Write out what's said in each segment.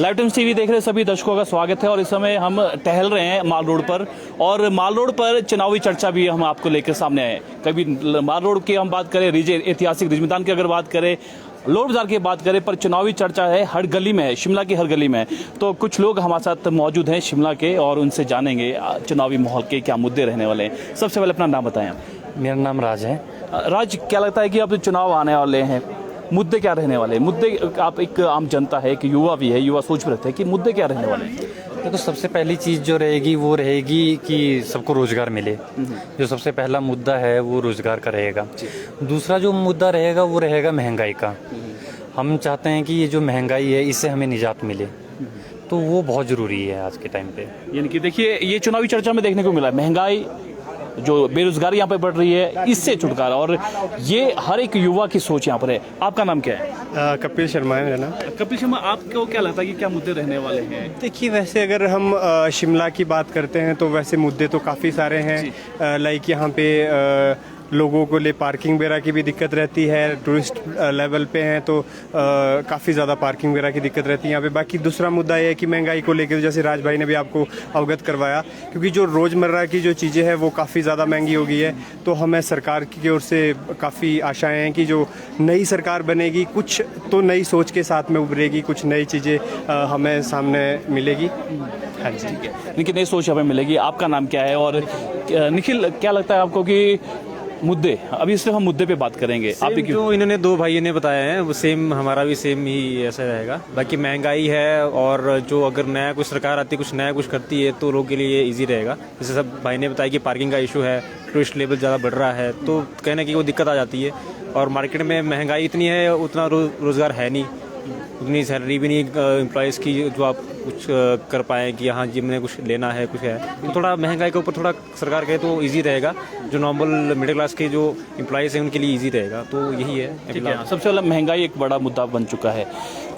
Live times TV देख रहे सभी दर्शकों का स्वागत है और इस समय हम टहल रहे हैं माल रोड पर और माल रोड पर चुनावी चर्चा भी हम आपको लेकर सामने आए। कभी माल रोड की हम बात करें, ऐतिहासिक रिज मैदान की अगर बात करें, लोड बाजार की बात करें, पर चुनावी चर्चा है हर गली में है, शिमला की हर गली में है। तो कुछ लोग हमारे साथ मौजूद हैं शिमला के और उनसे जानेंगे चुनावी माहौल के क्या मुद्दे रहने वाले हैं। सबसे पहले अपना नाम बताएं आप। मेरा नाम राज है। राज, क्या लगता है कि अब चुनाव आने वाले हैं, मुद्दे क्या रहने वाले हैं? मुद्दे, आप एक आम जनता है कि युवा भी है, युवा सोच में रहते हैं कि मुद्दे क्या रहने वाले हैं? देखो, सबसे पहली चीज़ जो रहेगी वो रहेगी कि सबको रोज़गार मिले। जो सबसे पहला मुद्दा है वो रोज़गार का रहेगा। दूसरा जो मुद्दा रहेगा वो रहेगा महंगाई का। हम चाहते हैं कि ये जो महंगाई है इससे हमें निजात मिले, तो वो बहुत ज़रूरी है आज के टाइम पे। यानी कि देखिए, ये चुनावी चर्चा में देखने को मिला, महंगाई, जो बेरोजगारी यहाँ पे बढ़ रही है, इससे छुटकारा, और ये हर एक युवा की सोच यहाँ पर है। आपका नाम क्या है? कपिल शर्मा है मेरा नाम। कपिल शर्मा, आपको क्या लगता है कि क्या मुद्दे रहने वाले हैं? देखिए, वैसे अगर हम शिमला की बात करते हैं तो वैसे मुद्दे तो काफ़ी सारे हैं। लाइक यहाँ पे लोगों को लिए पार्किंग वगैरह की भी दिक्कत रहती है। टूरिस्ट लेवल पे हैं तो काफ़ी ज़्यादा पार्किंग वगैरह की दिक्कत रहती है यहाँ पे। बाकी दूसरा मुद्दा ये है कि महंगाई को लेकर, जैसे राज भाई ने भी आपको अवगत करवाया, क्योंकि जो रोज़मर्रा की जो चीज़ें हैं वो काफ़ी ज़्यादा महंगी हो गई है। तो हमें सरकार की ओर से काफ़ी आशाएं हैं कि जो नई सरकार बनेगी कुछ तो नई सोच के साथ में उभरेगी, कुछ नई चीज़ें हमें सामने मिलेगी। हाँ जी, ठीक है। निखिल, नई सोच हमें मिलेगी। आपका नाम क्या है? और निखिल, क्या लगता है आपको कि मुद्दे, अभी सिर्फ हम मुद्दे पे बात करेंगे, आप ही जो इन्होंने दो भाइयों ने बताया है वो सेम, हमारा भी सेम ही ऐसा रहेगा। बाकी महंगाई है और जो अगर नया कुछ सरकार आती है, कुछ नया कुछ करती है तो लोगों के लिए इजी रहेगा। जैसे सब भाई ने बताया कि पार्किंग का इशू है, टूरिस्ट लेवल ज़्यादा बढ़ रहा है, तो कहीं ना कहीं वो दिक्कत आ जाती है। और मार्केट में महंगाई इतनी है, उतना रोज़गार है नहीं, उतनी सैलरी भी नहीं एम्प्लॉयज़ की जो आप कुछ कर पाएँ कि हाँ जी मैंने कुछ लेना है, कुछ है। तो थोड़ा महंगाई के ऊपर थोड़ा सरकार कहे तो इजी रहेगा, जो नॉर्मल मिडिल क्लास के जो एम्प्लॉयज़ हैं उनके लिए इजी रहेगा। तो यही है। ठीक है, सबसे पहले महंगाई एक बड़ा मुद्दा बन चुका है।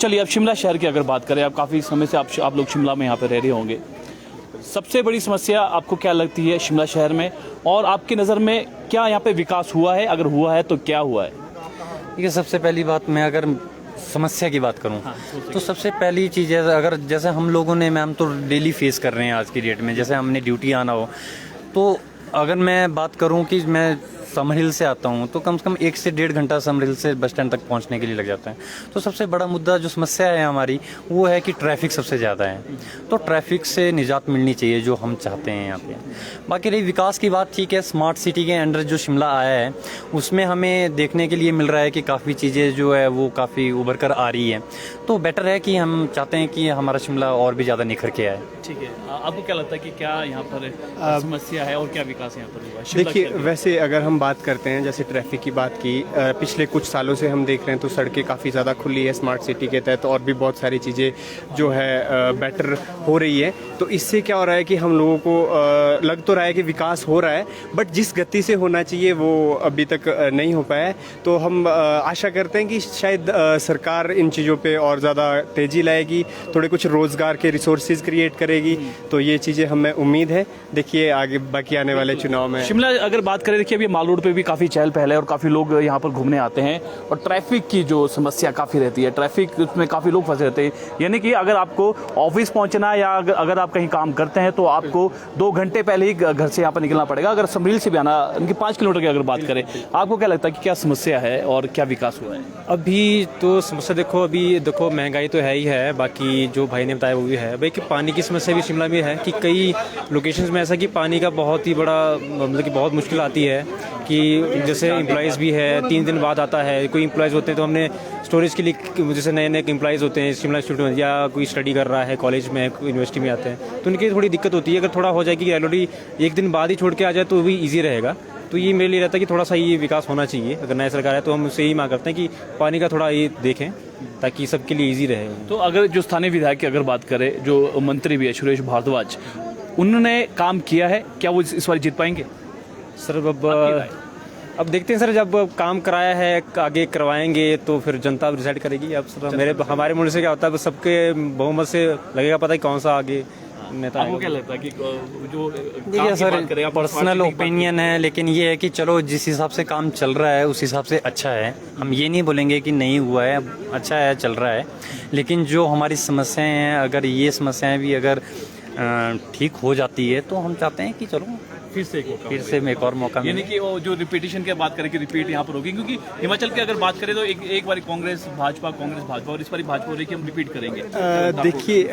चलिए, अब शिमला शहर की अगर बात करें, आप काफ़ी समय से आप लोग शिमला में यहाँ पर रह रहे होंगे, सबसे बड़ी समस्या आपको क्या लगती है शिमला शहर में, और आपकी नज़र में क्या यहाँ पे विकास हुआ है? अगर हुआ है तो क्या हुआ है? देखिए, सबसे पहली बात, मैं अगर समस्या की बात करूं तो सबसे पहली चीज़ है, अगर जैसे हम लोगों ने, मैम तो डेली फेस कर रहे हैं आज की डेट में, जैसे हमने ड्यूटी आना हो, तो अगर मैं बात करूं कि मैं समर हिल से आता हूं तो कम से कम 1 से 1.5 घंटा समर हिल से बस स्टैंड तक पहुंचने के लिए लग जाता है। तो सबसे बड़ा मुद्दा जो समस्या है हमारी वो है कि ट्रैफिक सबसे ज़्यादा है। तो ट्रैफिक से निजात मिलनी चाहिए, जो हम चाहते हैं यहाँ पे। बाकी रही विकास की बात, ठीक है, स्मार्ट सिटी के अंडर जो शिमला आया है उसमें हमें देखने के लिए मिल रहा है कि काफ़ी चीज़ें जो है वो काफ़ी उभर कर आ रही हैं। तो बेटर है कि हम चाहते हैं कि हमारा शिमला और भी ज़्यादा निखर के आए। ठीक है, आपको क्या लगता है कि क्या यहाँ पर समस्या है और क्या विकास यहाँ पर हुआ? देखिए, वैसे अगर हम बात करते हैं, जैसे ट्रैफिक की बात की, पिछले कुछ सालों से हम देख रहे हैं तो सड़कें काफ़ी ज़्यादा खुली है स्मार्ट सिटी के तहत, और भी बहुत सारी चीज़ें जो है बेटर हो रही है। तो इससे क्या हो रहा है कि हम लोगों को लग तो रहा है कि विकास हो रहा है, बट जिस गति से होना चाहिए वो अभी तक नहीं हो पाया है। तो हम आशा करते हैं कि शायद सरकार इन चीज़ों पे और ज़्यादा तेज़ी लाएगी, थोड़े कुछ रोज़गार के रिसोर्सेज क्रिएट करेगी। तो ये चीज़ें हमें उम्मीद है। देखिए आगे बाकी आने वाले चुनाव में। शिमला अगर बात करें, देखिए अभी माल रोड पे भी काफ़ी चहल पहल है और काफ़ी लोग यहाँ पर घूमने आते हैं, और ट्रैफिक की जो समस्या काफ़ी रहती है, ट्रैफिक उसमें काफ़ी लोग फंसे रहते हैं। यानी कि अगर आपको ऑफिस पहुँचना है या अगर आप कहीं काम करते हैं तो आपको 2 घंटे पहले ही घर से यहाँ पर निकलना पड़ेगा। अगर समरील से भी आना, उनकी 5 किलोमीटर की अगर बात करें, आपको क्या लगता है कि क्या समस्या है और क्या विकास हुआ है? अभी तो समस्या देखो महंगाई तो है ही है, बाकी जो भाई ने बताया वो भी है। भाई कि पानी की समस्या भी शिमला में है कि कई लोकेशंस में ऐसा कि पानी का बहुत ही बड़ा, मतलब कि बहुत मुश्किल आती है कि जैसे एम्प्लॉयज़ भी है 3 दिन बाद आता है। कोई एम्प्लॉयज़ होते हैं तो हमने स्टोरेज के लिए, जैसे नए एम्प्लॉयज़ होते हैं शिमला इंस्टीट्यूट में, या कोई स्टडी कर रहा है कॉलेज में, यूनिवर्सिटी में आते हैं, तो उनकी थोड़ी दिक्कत होती है। अगर थोड़ा हो जाएगी रेगुलरली 1 दिन बाद ही छोड़ के आ जाए तो भी ईजी रहेगा। तो ये मेरे लिए रहता है कि थोड़ा सा ये विकास होना चाहिए। अगर नया सरकार है तो हम उससे ही मांग करते हैं कि पानी का थोड़ा ये देखें ताकि सबके लिए ईजी रहे। तो अगर जो स्थानीय विधायक की अगर बात करें, जो मंत्री भी है सुरेश भारद्वाज, उन्होंने काम किया है, क्या वो इस बार जीत पाएंगे? सर अब देखते हैं सर, जब काम कराया है आगे करवाएंगे तो फिर जनता डिसाइड करेगी। अब सर हमारे मुल्क से क्या होता है, सबके बहुमत से लगेगा पता है कौन सा आगे नेता आपको आएगा। क्या लगता है कि जो देखिए काम की सर, बात करें, आप पर्सनल पार्टी की बात ओपिनियन है, लेकिन ये है कि चलो जिस हिसाब से काम चल रहा है उस हिसाब से अच्छा है। हम ये नहीं बोलेंगे कि नहीं हुआ है, अच्छा है, चल रहा है। लेकिन जो हमारी समस्याएं हैं, अगर ये समस्याएं भी अगर ठीक हो जाती है तो हम चाहते हैं कि चलो फिर से एक मौका फिर मिले। से एक और मौका यानी मिले। कि वो जो रिपीटेशन की बात करें कि रिपीट यहाँ पर होगी, क्योंकि हिमाचल की अगर बात करें तो एक बार कांग्रेस भाजपा और इस बार भाजपा हो रही है कि हम रिपीट करेंगे। देखिए,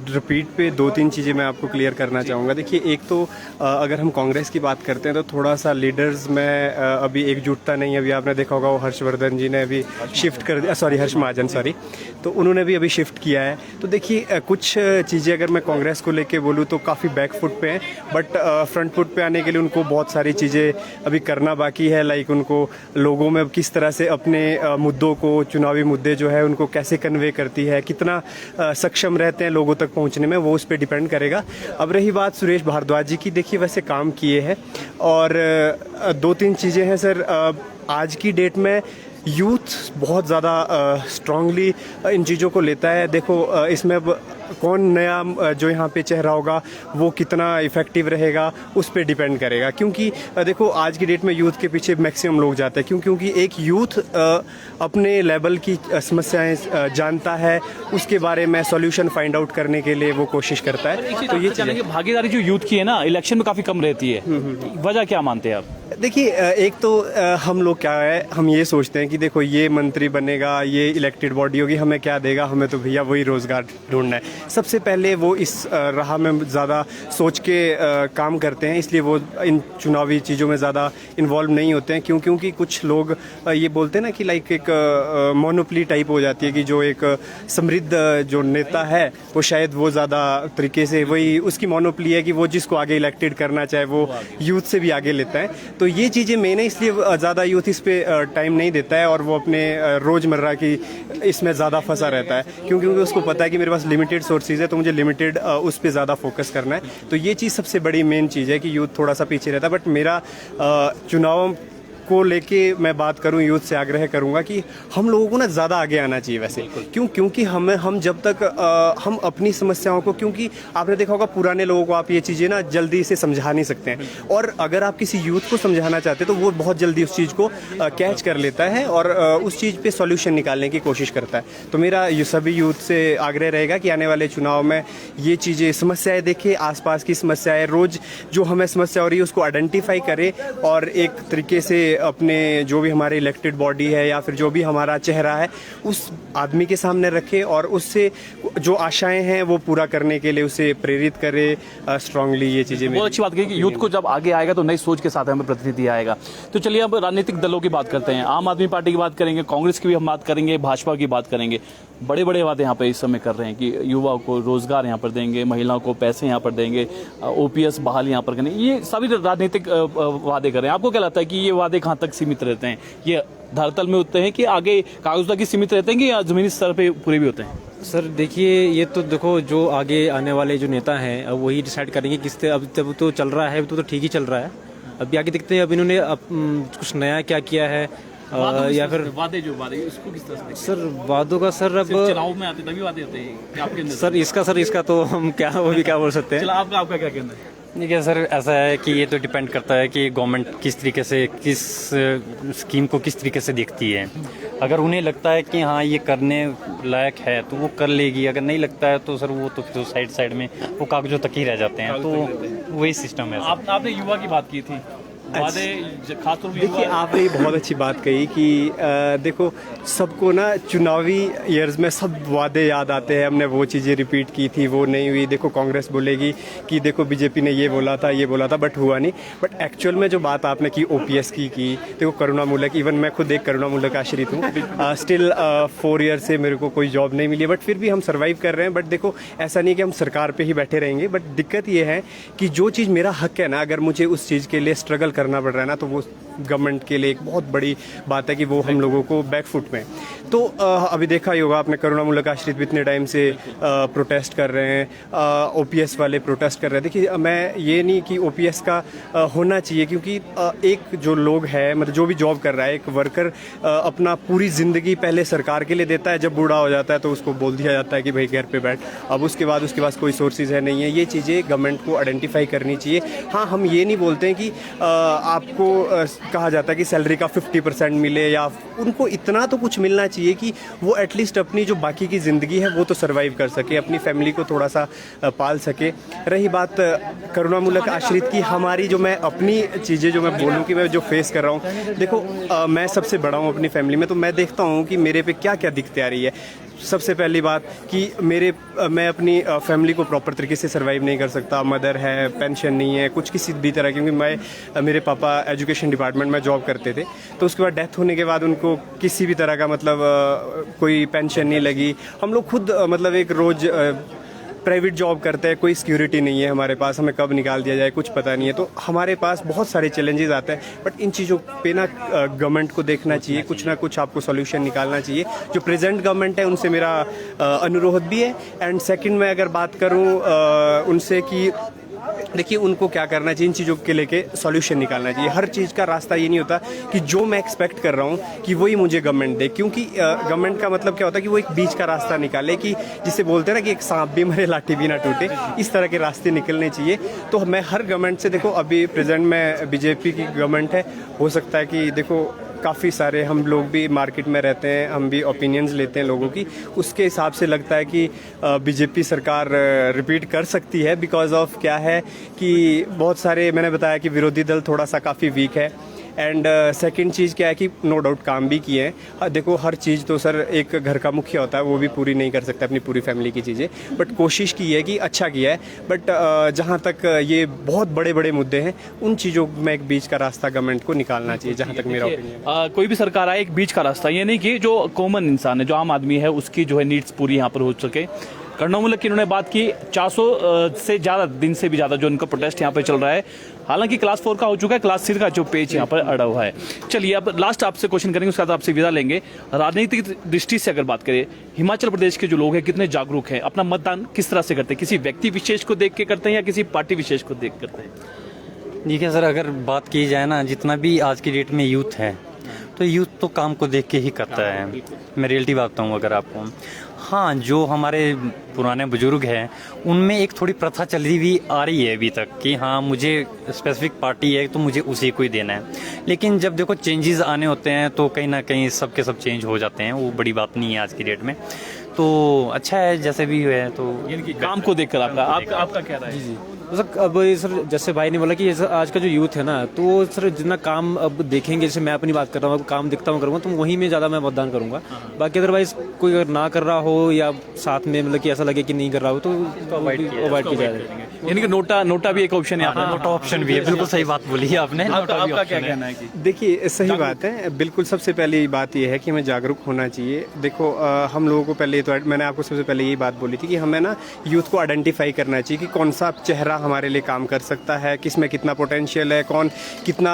रिपीट पे दो तीन चीज़ें मैं आपको क्लियर करना चाहूँगा। देखिए, एक तो अगर हम कांग्रेस की बात करते हैं तो थोड़ा सा लीडर्स में अभी एकजुटता नहीं है। अभी आपने देखा होगा वो हर्षवर्धन जी ने अभी शिफ्ट कर दिया, सॉरी हर्ष महाजन, सॉरी, तो उन्होंने भी अभी शिफ्ट किया है। तो देखिए, कुछ चीज़ें अगर मैं कांग्रेस को लेके बोलूँ तो काफ़ी बैकफुट पे हैं, बट फ्रंट फुट पे आने के लिए उनको बहुत सारी चीज़ें अभी करना बाकी है। लाइक उनको लोगों में किस तरह से अपने मुद्दों को, चुनावी मुद्दे जो है उनको कैसे कन्वे करती है, कितना सक्षम रहते हैं लोगों तक पहुंचने में, वो उस पर डिपेंड करेगा। अब रही बात सुरेश भारद्वाज जी की, देखिए वैसे काम किए हैं और दो तीन चीज़ें हैं सर। आज की डेट में यूथ बहुत ज़्यादा स्ट्रांगली इन चीज़ों को लेता है। देखो, इसमें अब कौन नया जो यहाँ पे चेहरा होगा वो कितना इफेक्टिव रहेगा उस पर डिपेंड करेगा, क्योंकि देखो आज की डेट में यूथ के पीछे मैक्सिमम लोग जाते हैं। क्योंकि एक यूथ अपने लेवल की समस्याएं जानता है, उसके बारे में सॉल्यूशन फाइंड आउट करने के लिए वो कोशिश करता है। तो ये जानेंगे, भागीदारी जो यूथ की है ना इलेक्शन में काफी कम रहती है, वजह क्या मानते हैं आप? देखिए, एक तो हम लोग क्या है, हम ये सोचते हैं कि देखो ये मंत्री बनेगा, ये इलेक्टेड बॉडी होगी, हमें क्या देगा, हमें तो भैया वही रोजगार ढूंढना है। सबसे पहले वो इस राह में ज़्यादा सोच के काम करते हैं, इसलिए वो इन चुनावी चीज़ों में ज़्यादा इन्वॉल्व नहीं होते हैं। क्योंकि कुछ लोग ये बोलते हैं ना कि लाइक एक मोनोपली टाइप हो जाती है कि जो एक समृद्ध जो नेता है वो शायद वो ज़्यादा तरीके से वही उसकी मोनोपली है कि वो जिसको आगे इलेक्टेड करना चाहे वो यूथ से भी आगे लेता है। तो ये चीज़ें मेन है, इसलिए ज़्यादा यूथ इस पर टाइम नहीं देता है और वो अपने रोज़मर्रा की इसमें ज़्यादा फंसा रहता है। क्योंकि उसको पता है कि मेरे पास लिमिटेड सोर्सेज है, तो मुझे लिमिटेड उस पर ज़्यादा फोकस करना है। तो ये चीज़ सबसे बड़ी मेन चीज़ है कि यूथ थोड़ा सा पीछे रहता है। बट मेरा चुनाव को लेके मैं बात करूं, यूथ से आग्रह करूंगा कि हम लोगों को ना ज़्यादा आगे आना चाहिए वैसे। क्योंकि हम जब तक हम अपनी समस्याओं को, क्योंकि आपने देखा होगा पुराने लोगों को आप ये चीज़ें ना जल्दी से समझा नहीं सकते हैं, और अगर आप किसी यूथ को समझाना चाहते हैं तो वो बहुत जल्दी उस चीज़ को कैच कर लेता है और उस चीज़ पे सॉल्यूशन निकालने की कोशिश करता है। तो मेरा ये सभी यूथ से आग्रह रहेगा कि आने वाले चुनाव में ये चीज़ें, समस्याएँ देखें, आसपास की समस्याएँ, रोज़ जो हमें समस्या हो रही है उसको आइडेंटिफाई करें और एक तरीके से अपने जो भी हमारे इलेक्टेड बॉडी है या फिर जो भी हमारा चेहरा है उस आदमी के सामने रखें और उससे जो आशाएं हैं वो पूरा करने के लिए उसे प्रेरित करें स्ट्रांगली। ये चीज़ें बहुत अच्छी बात कही कि यूथ को जब आगे आएगा तो नई सोच के साथ हमें प्रतिनिधि आएगा। तो चलिए अब राजनीतिक दलों की बात करते हैं। आम आदमी पार्टी की बात करेंगे, कांग्रेस की भी हम बात करेंगे, भाजपा की बात करेंगे। बड़े बड़े वादे यहाँ पे इस समय कर रहे हैं कि युवाओं को रोजगार यहाँ पर देंगे, महिलाओं को पैसे यहाँ पर देंगे, ओपीएस बहाल यहाँ पर करेंगे। ये सभी राजनीतिक वादे कर रहे हैं। आपको क्या लगता है कि ये वादे कहाँ तक सीमित रहते हैं? ये धरातल में होते हैं कि आगे कागज तक ही सीमित रहते हैं कि या जमीनी स्तर पे पूरे भी होते हैं? सर देखिए, ये तो देखो जो आगे आने वाले जो नेता हैं अब वही डिसाइड करेंगे किस तरह। अब तब तो चल रहा है, तो ठीक ही चल रहा है। अभी आगे देखते हैं अब इन्होंने कुछ नया क्या किया है या फिर वादे इसको किस तरह से? सर वादों का सर अब चुनाव में आते तभी वादे होते हैं कि आपके अंदर? सर इसका तो हम क्या वो भी क्या बोल सकते हैं। चलो आपका क्या कहना है? देखिए सर, ऐसा है कि ये तो डिपेंड करता है कि गवर्नमेंट किस तरीके से, किस स्कीम को किस तरीके से देखती है। अगर उन्हें लगता है कि हाँ ये करने लायक है तो वो कर लेगी, अगर नहीं लगता है तो सर वो तो फिर साइड में वो कागजों तक ही रह जाते हैं। तो वही सिस्टम है। आपने युवा की बात की थी, वादे खासतौर पर देखिए, आपने ये बहुत अच्छी बात कही कि देखो सबको ना चुनावी ईयर्स में सब वादे याद आते हैं, हमने वो चीज़ें रिपीट की थी, वो नहीं हुई। देखो कांग्रेस बोलेगी कि देखो बीजेपी ने ये बोला था बट हुआ नहीं। बट एक्चुअल में जो बात आपने की ओपीएस की देखो करुणामूलक, इवन मैं खुद एक करुणामूलक आश्रित हूँ। स्टिल 4 ईयर से मेरे को कोई जॉब नहीं मिली, बट फिर भी हम सर्वाइव कर रहे हैं। बट देखो ऐसा नहीं कि हम सरकार पर ही बैठे रहेंगे, बट दिक्कत ये है कि जो चीज़ मेरा हक है ना, अगर मुझे उस चीज़ के लिए स्ट्रगल करना पड़ रहा है ना, तो वो गवर्नमेंट के लिए एक बहुत बड़ी बात है कि वो हम लोगों को बैकफुट में। तो अभी देखा ही होगा आपने, करुणामूलक आश्रित भी इतने टाइम से प्रोटेस्ट कर रहे हैं, ओपीएस वाले प्रोटेस्ट कर रहे हैं। देखिए, मैं ये नहीं कि ओपीएस का होना चाहिए, क्योंकि एक जो लोग है, मतलब जो भी जॉब कर रहा है, एक वर्कर अपना पूरी ज़िंदगी पहले सरकार के लिए देता है, जब बूढ़ा हो जाता है तो उसको बोल दिया जाता है कि भाई घर पे बैठ। अब उसके पास कोई सोर्सेज है नहीं है। ये चीज़ें गवर्नमेंट को आइडेंटिफाई करनी चाहिए। हाँ, हम ये नहीं बोलते हैं कि आपको कहा जाता है कि सैलरी का 50% मिले, या उनको इतना तो कुछ मिलना चाहिए कि वो एटलीस्ट अपनी जो बाकी की ज़िंदगी है वो तो सर्वाइव कर सके, अपनी फैमिली को थोड़ा सा पाल सके। रही बात करुणामूलक आश्रित की, हमारी जो मैं अपनी चीज़ें जो मैं बोलूँ कि मैं जो फेस कर रहा हूँ, देखो मैं सबसे बड़ा हूँ अपनी फैमिली में, तो मैं देखता हूँ कि मेरे पे क्या क्या दिक्कतें आ रही है। सबसे पहली बात कि मैं अपनी फैमिली को प्रॉपर तरीके से सर्वाइव नहीं कर सकता। मदर है, पेंशन नहीं है, कुछ किसी भी तरह, क्योंकि मेरे पापा एजुकेशन डिपार्टमेंट में जॉब करते थे, तो उसके बाद डेथ होने के बाद उनको किसी भी तरह का मतलब कोई पेंशन नहीं लगी। हम लोग खुद मतलब एक रोज़ प्राइवेट जॉब करते हैं, कोई सिक्योरिटी नहीं है हमारे पास, हमें कब निकाल दिया जाए कुछ पता नहीं है। तो हमारे पास बहुत सारे चैलेंजेस आते हैं, बट इन चीज़ों पे ना गवर्नमेंट को देखना चाहिए, कुछ ना कुछ आपको सॉल्यूशन निकालना चाहिए। जो प्रेजेंट गवर्नमेंट है उनसे मेरा अनुरोध भी है। एंड सेकंड मैं अगर बात करूं उनसे कि देखिए उनको क्या करना चाहिए, इन चीज़ों के लेके सॉल्यूशन निकालना चाहिए। हर चीज़ का रास्ता ये नहीं होता कि जो मैं एक्सपेक्ट कर रहा हूँ कि वही मुझे गवर्नमेंट दे, क्योंकि गवर्नमेंट का मतलब क्या होता है कि वो एक बीच का रास्ता निकाले, कि जिसे बोलते हैं ना कि एक सांप भी मरे लाठी भी ना टूटे, इस तरह के रास्ते निकलने चाहिए। तो मैं हर गवर्नमेंट से, देखो अभी प्रेजेंट में बीजेपी की गवर्नमेंट है, हो सकता है कि देखो काफ़ी सारे हम लोग भी मार्केट में रहते हैं, हम भी ओपिनियंस लेते हैं लोगों की, उसके हिसाब से लगता है कि बीजेपी सरकार रिपीट कर सकती है। बिकॉज ऑफ क्या है कि बहुत सारे, मैंने बताया कि विरोधी दल थोड़ा सा काफ़ी वीक है। एंड सेकंड चीज़ क्या है कि नो डाउट काम भी किए हैं। देखो हर चीज़ तो सर एक घर का मुखिया होता है, वो भी पूरी नहीं कर सकता अपनी पूरी फैमिली की चीज़ें, बट कोशिश की है कि अच्छा किया है। बट जहाँ तक ये बहुत बड़े बड़े मुद्दे हैं, उन चीज़ों में एक बीच का रास्ता गवर्नमेंट को निकालना चाहिए, जहाँ तक मेरा ओपिनियन। कोई भी सरकार आए, एक बीच का रास्ता, ये नहीं कि जो कॉमन इंसान है, जो आम आदमी है, उसकी जो है नीड्स पूरी यहाँ पर हो सके। करुणामूलक की इन्होंने बात की, 400 से ज़्यादा दिन से भी ज़्यादा जो उनका प्रोटेस्ट यहाँ पे चल रहा है। हालांकि क्लास 4 का हो चुका है, क्लास 3 का जो पेज यहाँ पर अड़ा हुआ है। चलिए अब लास्ट आपसे क्वेश्चन करेंगे, उसके बाद आपसे विदा लेंगे। राजनीतिक दृष्टि से अगर बात करें, हिमाचल प्रदेश के जो लोग हैं कितने जागरूक हैं, अपना मतदान किस तरह से करते हैं, किसी व्यक्ति विशेष को देख के करते हैं या किसी पार्टी विशेष को देख करते हैं? देखिए सर, अगर बात की जाए ना, जितना भी आज की डेट में यूथ है, तो यूथ तो काम को देख के ही करता है। मैं रियलिटी बात बताऊँ अगर आपको, हाँ, जो हमारे पुराने बुजुर्ग हैं उनमें एक थोड़ी प्रथा चली हुई आ रही है अभी तक कि हाँ मुझे स्पेसिफिक पार्टी है तो मुझे उसी को ही देना है। लेकिन जब देखो चेंजेस आने होते हैं तो कहीं ना कहीं सब के सब चेंज हो जाते हैं, वो बड़ी बात नहीं है आज की डेट में। तो अच्छा है जैसे भी है, तो काम को देखकर आपका क्या राय है? जी सर, अब सर जैसे भाई ने बोला कि आज का जो यूथ है ना, तो सर जितना काम अब देखेंगे, जैसे मैं अपनी बात कर रहा हूँ, काम दिखता हूँ करूँगा तो वहीं में ज़्यादा मैं मतदान करूँगा। बाकी अदरवाइज कोई अगर ना कर रहा हो या साथ में मतलब कि ऐसा लगे कि नहीं कर रहा हो तो अवॉइड किया जाएगा। यानी कि नोटा भी एक ऑप्शन है, नोटा ऑप्शन भी है। बिल्कुल सही बात बोली है आपने। आपका क्या कहना है? कि देखिए सही बात है, बिल्कुल। सबसे पहली बात यह है कि हमें जागरूक होना चाहिए। देखो हम लोगों को पहले तो मैंने आपको सबसे पहले यही बात बोली थी कि हमें ना यूथ को आइडेंटिफाई करना चाहिए कि कौन सा चेहरा हमारे लिए काम कर सकता है, किस में कितना पोटेंशियल है, कौन कितना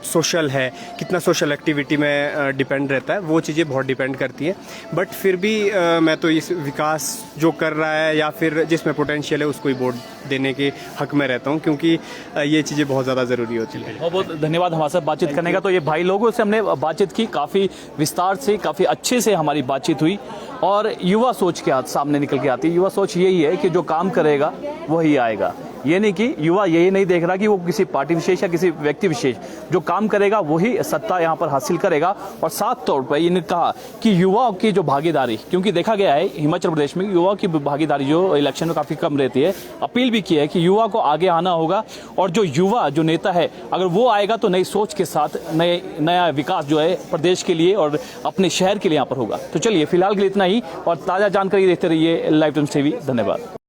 सोशल है, कितना सोशल एक्टिविटी में डिपेंड रहता है। वो चीज़ें बहुत डिपेंड करती हैं। बट फिर भी मैं तो इस विकास जो कर रहा है या फिर जिसमें पोटेंशियल है उसको ही वोट देने के हक में रहता हूं, क्योंकि ये चीज़ें बहुत ज़्यादा ज़रूरी होती है। बहुत बहुत धन्यवाद हमारे साथ बातचीत करने का। तो ये भाई लोगों से हमने बातचीत की, काफ़ी विस्तार से, काफ़ी अच्छे से हमारी बातचीत हुई और युवा सोच के सामने निकल के आती है। युवा सोच यही है कि जो काम करेगा वही आएगा। ये नहीं कि युवा यही नहीं देख रहा कि वो किसी पार्टी विशेष या किसी व्यक्ति विशेष, जो काम करेगा वही सत्ता यहाँ पर हासिल करेगा। और साथ तौर पर इन्होंने कहा कि युवाओं की जो भागीदारी, क्योंकि देखा गया है हिमाचल प्रदेश में युवाओं की भागीदारी जो इलेक्शन में काफ़ी कम रहती है, अपील भी की है कि युवा को आगे आना होगा। और जो युवा जो नेता है अगर वो आएगा तो नई सोच के साथ नया विकास जो है प्रदेश के लिए और अपने शहर के लिए यहाँ पर होगा। तो चलिए फिलहाल के लिए इतना ही, और ताज़ा जानकारी देखते रहिए लाइव टाइम्स टीवी। धन्यवाद।